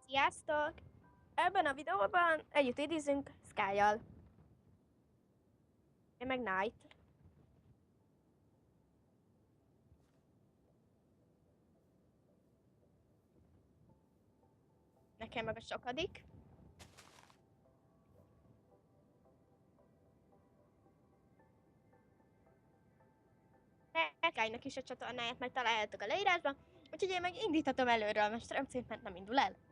Sziasztok! Ebben a videóban együtt idézünk Sky-jal. Én meg Night. Nekem meg a sokadik. Sky-nak is a csatornáját megtaláljátok a leírásban, úgyhogy én meg indíthatom előről, a mesterem szépen nem indul el.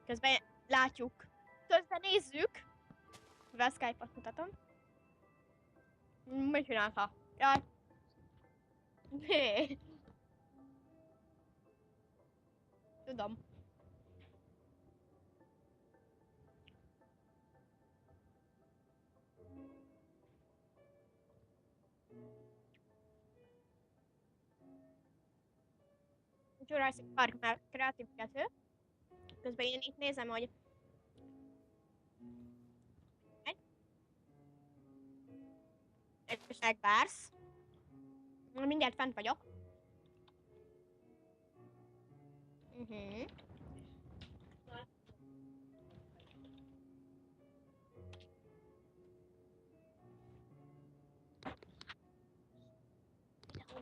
Közben látjuk. Közben nézzük. Mivel Skype-ot mutatom. Mit csinálta? Jaj. Hé. Tudom. Jurassic Park már kreatív 2. Közben én itt nézem, hogy és megvársz. Mindjárt fent vagyok.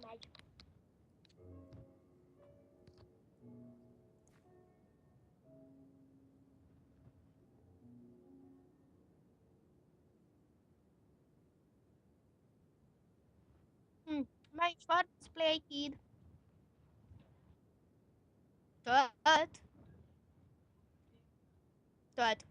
Megy. Melyik Schwarz Play Kid? Tölt. Tölt.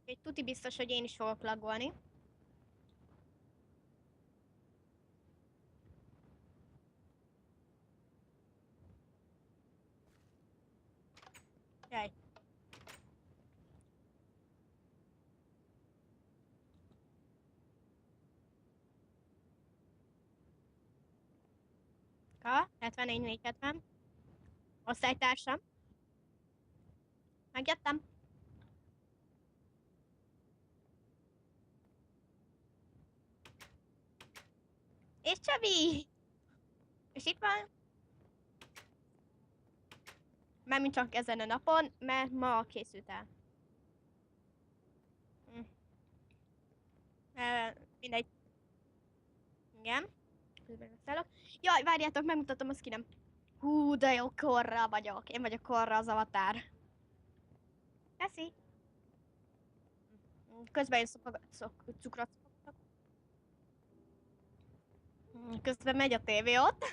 Egy tuti biztos, hogy én is fogok laggolni. Jaj. Ka, 74-470. Osztálytársam. Megjöttem. És Csabi! És itt van. Mármint csak ezen a napon, mert ma készült el. Mindegy. Igen. Közben megszállok. Jaj, várjátok, megmutatom a skinem. Hú, de jó, Korra vagyok. Én vagyok Korra, az avatár. Köszi. Közben én cukrot szopogok. Közben megy a tévé ott.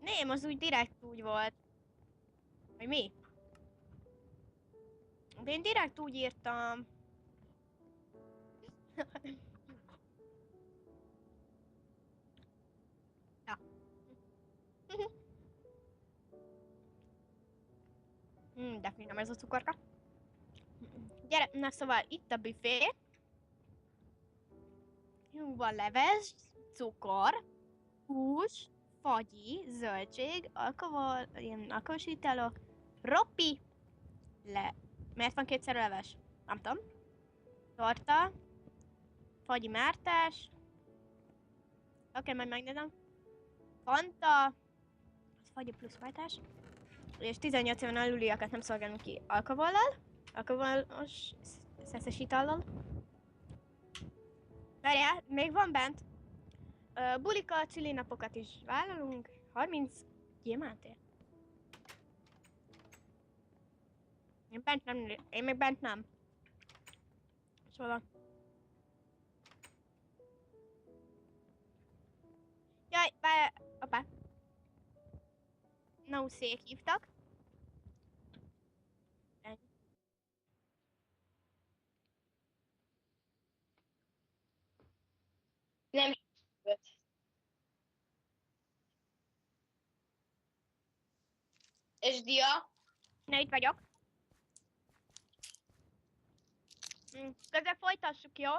Nem, az úgy direkt úgy volt. Vagy mi? De én direkt úgy írtam. Ja. De finom ez a cukorka. Gyere, na szóval itt a büfé. Van leves, cukor, hús, fagyi, zöldség, ilyen alkoholos italok, roppi, miért van kétszer leves? Nem tudom. Torta, fagyi mártás, oké, majd megnézem. Fanta, az fagyi plusz fajtás, és 18 éven aluliakat nem szolgálunk ki alkoholos szeszes itallal. Várjál, még van bent. Bulika, csili napokat is vállalunk. 30 gyémántért. Én még bent nem. Szóval. Jaj, apá. No-szék hívtak. Nem jött. És dia? Na, itt vagyok. Közben folytassuk, jó?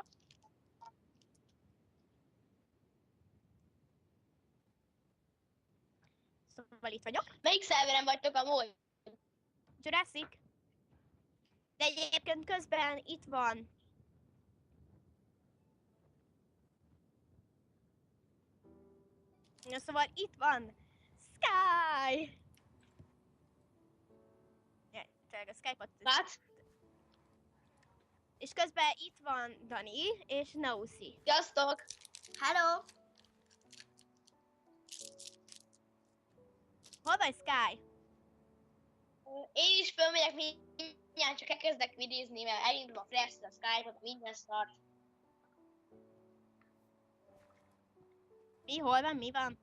Szóval itt vagyok. Melyik szerveren vagytok amúgy? Jurassic. De egyébként közben itt van. Na, szóval itt van Sky. Ja, tényleg a Skype-ot. Hát? És közben itt van Dani és Nausi. Sziasztok! Hello! Hol vagy Sky? Én is fölmegyek mindjárt, csak elkezdek vidézni, mert elindul a Flash, a Skype-ot, minden start. Mi? Hol van? Mi van?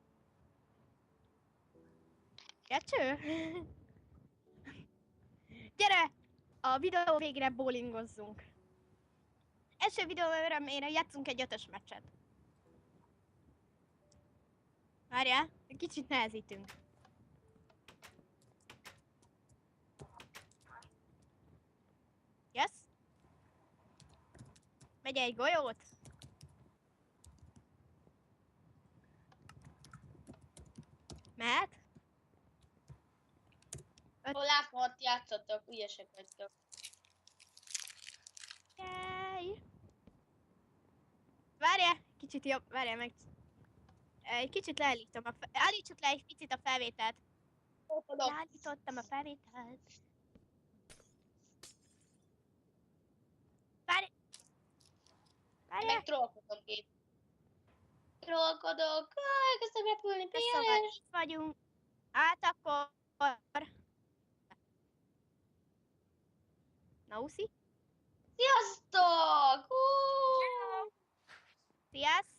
Kecső? Gyere! A videó végre bowlingozzunk. Első videó örömére játszunk egy 5-ös meccset. Várjál, kicsit nehezítünk. Yes? Megy egy golyót? Mehet? Hol látom, ott játszottok, ügyesek vagytok. Yay! Várjál, kicsit jobb, várjál meg. Egy kicsit leállítom állítsuk le egy picit a felvételt. Leállítottam a felvételt. Várjál! Meg trollkodok itt. Trollkodok, elkezdtem repülni, Szóval piros. itt vagyunk. Hát akkor... Nausi? Sziasztok! Sziasztok!